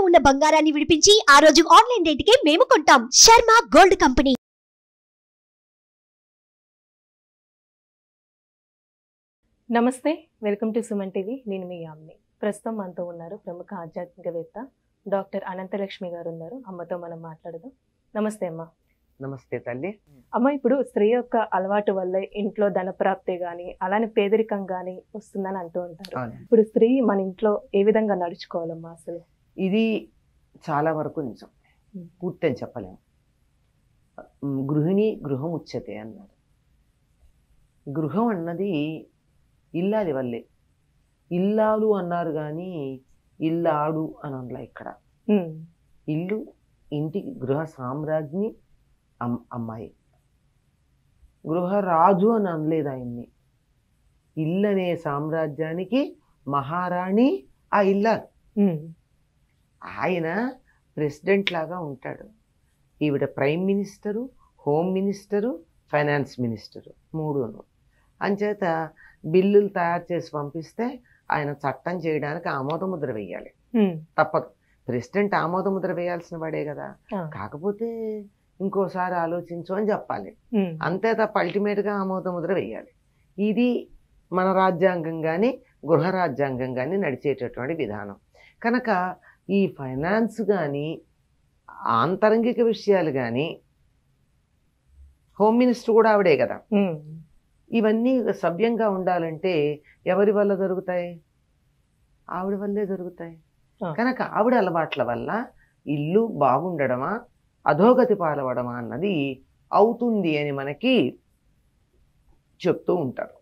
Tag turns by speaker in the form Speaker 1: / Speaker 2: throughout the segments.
Speaker 1: ఉన్న బంగారాన్ని విడిపించి ఆ రోజు ఆన్లైన్ రేటుకే మేము కొంటాం. Sharma gold company.
Speaker 2: నమస్తే, వెల్కమ్ టు సుమన్ టీవీ. నేను మీ యామ్ని. ప్రస్తుతం మనతో ఉన్నారు ప్రముఖ ఆధ్యాత్మికవేత్త డాక్టర్ అనంతలక్ష్మి గారు ఉన్నారు. అమ్మతో మనం మాట్లాడదాం. నమస్తే అమ్మ.
Speaker 3: నమస్తే తల్లి.
Speaker 2: అమ్మ, ఇప్పుడు స్త్రీ యొక్క అలవాటు వల్లే ఇంట్లో ధనప్రాప్తి గాని అలానే పేదరికం గాని వస్తుందని అంటూ ఉంటారు. ఇప్పుడు స్త్రీ మన ఇంట్లో ఏ విధంగా నడుచుకోవాలమ్మా? అసలు
Speaker 3: ఇది చాలా వరకు నిజం, పూర్తని చెప్పలేము. గృహిణి గృహం ఉచ్యతే అన్నారు. గృహం అన్నది ఇల్లాలి వల్లే. ఇల్లాలు అన్నారు కానీ ఇల్లాడు అని అనలా. ఇక్కడ ఇల్లు, ఇంటికి గృహ సామ్రాజ్ఞి అమ్మాయి. గృహరాజు అని అనలేదు ఆయన్ని. ఇల్లు అనే సామ్రాజ్యానికి మహారాణి ఆ ఇల్లాలు. ఆయన ప్రెసిడెంట్ లాగా ఉంటాడు. ఈవిడ prime minister, home minister, finance minister, మూడును. అంచేత బిల్లులు తయారు చేసి పంపిస్తే ఆయన చట్టం చేయడానికి ఆమోదముద్ర వేయాలి. తప్పదు. ప్రెసిడెంట్ ఆమోదముద్ర వేయాల్సిన వాడే కదా. కాకపోతే ఇంకోసారి ఆలోచించు అని చెప్పాలి, అంతే తప్ప అల్టిమేట్గా ఆమోదముద్ర వేయాలి. ఇది మన రాజ్యాంగం కానీ గృహ రాజ్యాంగం కానీ నడిచేటటువంటి విధానం. కనుక ఈ ఫైనాన్స్ కానీ ఆంతరంగిక విషయాలు కానీ హోమ్ మినిస్టర్ కూడా ఆవిడే కదా. ఇవన్నీ సభ్యంగా ఉండాలంటే ఎవరి వల్ల జరుగుతాయి? ఆవిడ వల్లే జరుగుతాయి. కనుక ఆవిడ అలవాట్ల వల్ల ఇల్లు బాగుండడమా అధోగతి పాలవడమా అన్నది అవుతుంది అని మనకి చెప్తూ ఉంటారు.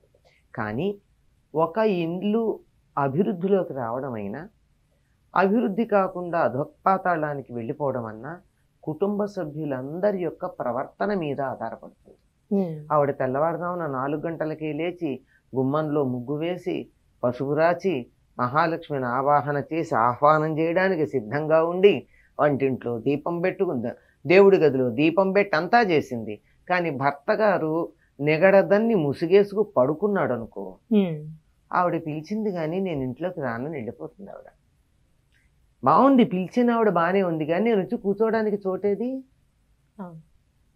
Speaker 3: కానీ ఒక ఇల్లు అభివృద్ధిలోకి రావడమైనా, అభివృద్ధి కాకుండా అధోపాతాళానికి వెళ్ళిపోవడం అన్నా కుటుంబ సభ్యులందరి యొక్క ప్రవర్తన మీద ఆధారపడుతుంది. ఆవిడ తెల్లవారుజామున 4 గంటలకే లేచి గుమ్మంలో ముగ్గు వేసి పసుపు రాచి మహాలక్ష్మిని ఆవాహన చేసి ఆహ్వానం చేయడానికి సిద్ధంగా ఉండి వంటింట్లో దీపం పెట్టుకుంది, దేవుడి గదిలో దీపం పెట్టి అంతా చేసింది. కానీ భర్త గారు నెగడదన్ని ముసుగేసుకు పడుకున్నాడు అనుకో, ఆవిడ పిలిచింది కానీ నేను ఇంట్లోకి రానని వెళ్ళిపోతుంది. ఆవిడ బాగుంది, పిలిచిన ఆవిడ బాగానే ఉంది, కానీ నేను వచ్చి కూర్చోడానికి చోటేది?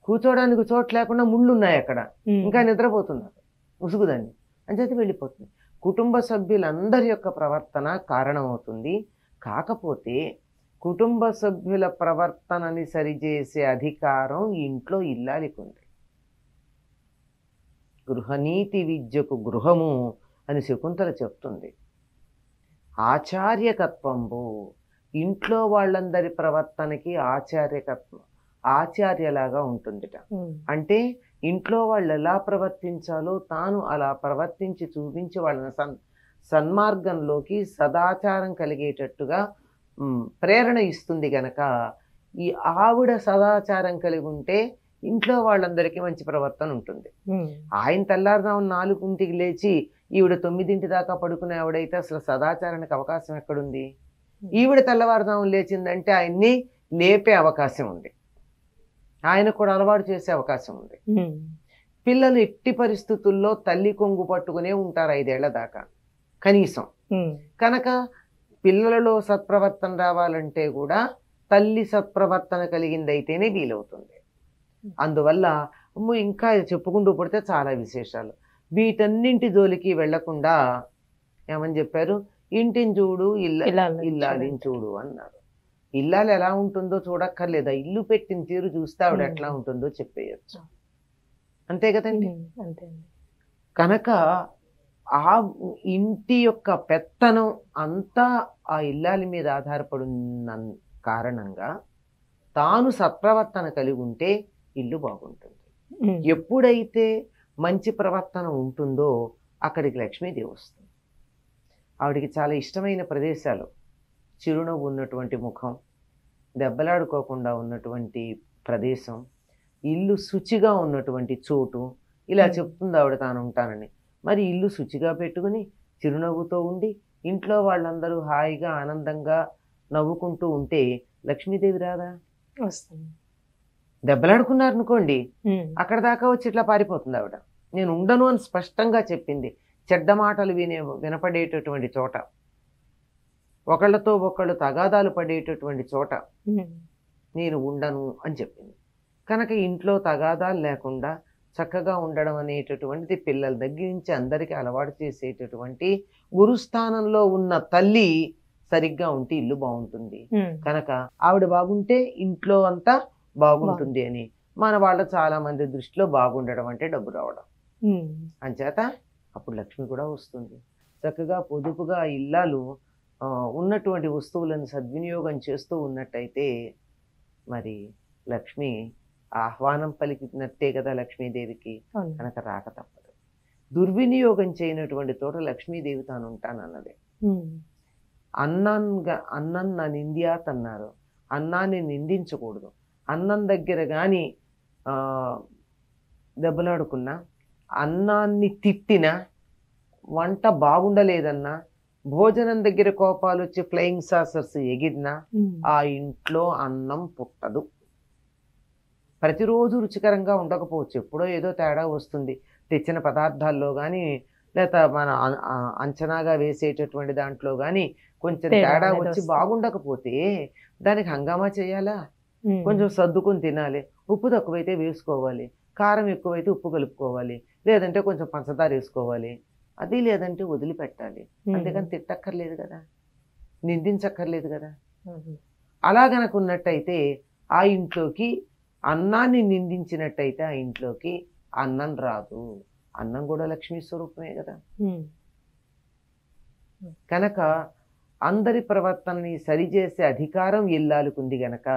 Speaker 3: కూర్చోడానికి చోటు లేకుండా ముళ్ళు ఉన్నాయి అక్కడ, ఇంకా నిద్రపోతున్నారు ముసుగుదాన్ని అంచేత వెళ్ళిపోతుంది. కుటుంబ సభ్యులందరి యొక్క ప్రవర్తన కారణమవుతుంది. కాకపోతే కుటుంబ సభ్యుల ప్రవర్తనని సరిచేసే అధికారం ఇంట్లో ఇల్లాలికి ఉంది. గృహనీతి విద్యకు గృహము అని శకుంతల చెప్తుంది. ఆచార్యకత్వంబు, ఇంట్లో వాళ్ళందరి ప్రవర్తనకి ఆచార్యలాగా ఉంటుందిట. అంటే ఇంట్లో వాళ్ళు ఎలా ప్రవర్తించాలో తాను అలా ప్రవర్తించి చూపించి వాళ్ళని సన్మార్గంలోకి సదాచారం కలిగేటట్టుగా ప్రేరణ ఇస్తుంది. గనక ఈ ఆవిడ సదాచారం కలిగి ఉంటే ఇంట్లో వాళ్ళందరికీ మంచి ప్రవర్తన ఉంటుంది. ఆయన తెల్లారుదాం 4ంటికి లేచి ఈవిడ 9 దాకా పడుకునే ఆవిడైతే అసలు సదాచారానికి అవకాశం ఎక్కడుంది? ఈవిడ తెల్లవారుదాం లేచిందంటే ఆయన్ని లేపే అవకాశం ఉంది, ఆయన కూడా అలవాటు చేసే అవకాశం ఉంది. పిల్లలు ఎట్టి పరిస్థితుల్లో తల్లి కొంగు పట్టుకునే ఉంటారు 5 ఏళ్ల దాకా కనీసం. కనుక పిల్లలలో సత్ప్రవర్తన రావాలంటే కూడా తల్లి సత్ప్రవర్తన కలిగిందైతేనే వీలవుతుంది. అందువల్ల ఇంకా చెప్పుకుంటూ పడితే చాలా విశేషాలు. వీటన్నింటి జోలికి వెళ్లకుండా ఏమని చెప్పారు? ఇంటిని చూడు, ఇల్లాలిని చూడు అన్నారు. ఇల్లాలు ఎలా ఉంటుందో చూడక్కర్లేదా? ఇల్లు పెట్టిన తీరు చూస్తే ఆవిడ ఎట్లా ఉంటుందో చెప్పేయచ్చు, అంతే కదండి. కనుక ఆ ఇంటి యొక్క పెత్తనం అంతా ఆ ఇల్లాలి మీద ఆధారపడిన కారణంగా తాను సత్ప్రవర్తన కలిగి ఉంటే ఇల్లు బాగుంటుంది. ఎప్పుడైతే మంచి ప్రవర్తన ఉంటుందో అక్కడికి లక్ష్మీదేవి వస్తుంది. ఆవిడికి చాలా ఇష్టమైన ప్రదేశాలు చిరునవ్వు ఉన్నటువంటి ముఖం, దెబ్బలాడుకోకుండా ఉన్నటువంటి ప్రదేశం, ఇల్లు శుచిగా ఉన్నటువంటి చోటు, ఇలా చెప్తుంది ఆవిడ తాను ఉంటానని. మరి ఇల్లు శుచిగా పెట్టుకుని చిరునవ్వుతో ఉండి ఇంట్లో వాళ్ళందరూ హాయిగా ఆనందంగా నవ్వుకుంటూ ఉంటే లక్ష్మీదేవి రాదా?
Speaker 2: వస్తుంది.
Speaker 3: దెబ్బలాడుకున్నారనుకోండి, అక్కడ దాకా వచ్చి ఇట్లా పారిపోతుంది ఆవిడ. నేను ఉండను అని స్పష్టంగా చెప్పింది. చెడ్డ మాటలు వినపడేటటువంటి చోట ఒకళ్ళతో ఒకళ్ళు తగాదాలు పడేటటువంటి చోట నేను ఉండను అని చెప్పింది. కనుక ఇంట్లో తగాదాలు లేకుండా చక్కగా ఉండడం అనేటటువంటిది పిల్లల దగ్గర నుంచి అందరికీ అలవాటు చేసేటటువంటి గురుస్థానంలో ఉన్న తల్లి సరిగ్గా ఉంటే ఇల్లు బాగుంటుంది. కనుక ఆవిడ బాగుంటే ఇంట్లో అంతా బాగుంటుంది అని మన వాళ్ళ చాలా మంది దృష్టిలో బాగుండడం అంటే డబ్బు రావడం. అంచేత అప్పుడు లక్ష్మి కూడా వస్తుంది. చక్కగా పొదుపుగా ఇల్లాలు ఉన్నటువంటి వస్తువులను సద్వినియోగం చేస్తూ ఉన్నట్టయితే మరి లక్ష్మి ఆహ్వానం పలికినట్టే కదా లక్ష్మీదేవికి. కనుక రాక తప్పదు. దుర్వినియోగం చేయనటువంటి తోట లక్ష్మీదేవి తాను ఉంటానన్నదే. అన్నం నింద్యాత్ అన్నారు. అన్నాన్ని నిందించకూడదు. అన్నం దగ్గర కానీ దెబ్బలాడుకున్నా, అన్నాన్ని తిట్టినా, వంట బాగుండలేదన్నా, భోజనం దగ్గర కోపాలు వచ్చి ఫ్లయింగ్ సాసర్స్ ఎగిరినా ఆ ఇంట్లో అన్నం పుట్టదు. ప్రతిరోజు రుచికరంగా ఉండకపోవచ్చు, ఎప్పుడో ఏదో తేడా వస్తుంది తెచ్చిన పదార్థాల్లో కానీ, లేదా మన అంచనాగా వేసేటటువంటి దాంట్లో కానీ కొంచెం తేడా వచ్చి బాగుండకపోతే దానికి హంగామా చేయాలా? కొంచెం సర్దుకుని తినాలి. ఉప్పు తక్కువైతే వేసుకోవాలి, కారం ఎక్కువైతే ఉప్పు కలుపుకోవాలి, లేదంటే కొంచెం పంచదార వేసుకోవాలి. అది లేదంటే వదిలిపెట్టాలి. అందుకని తిట్టక్కర్లేదు కదా, నిందించక్కర్లేదు కదా. అలా గనక ఉన్నట్టయితే ఆ ఇంట్లోకి అన్నాన్ని నిందించినట్టయితే ఆ ఇంట్లోకి అన్నం రాదు. అన్నం కూడా లక్ష్మీ స్వరూపమే కదా. కనుక అందరి ప్రవర్తనని సరిచేసే అధికారం ఇల్లాలికుంది గనక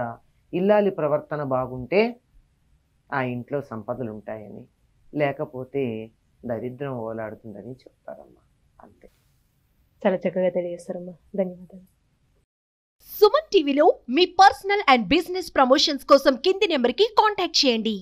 Speaker 3: ఇల్లాలి ప్రవర్తన బాగుంటే ఆ ఇంట్లో సంపదలు ఉంటాయని, లేకపోతే దరిద్రం ఓలాడుతుందని చెప్తారమ్మా. అంతే.
Speaker 2: చాలా చక్కగా తెలియజేస్తారమ్మా. ధన్యవాదాలు.
Speaker 1: సుమన్ టీవీలో మీ పర్సనల్ అండ్ బిజినెస్ ప్రమోషన్స్ కోసం కింది నెంబర్కి కాంటాక్ట్ చేయండి.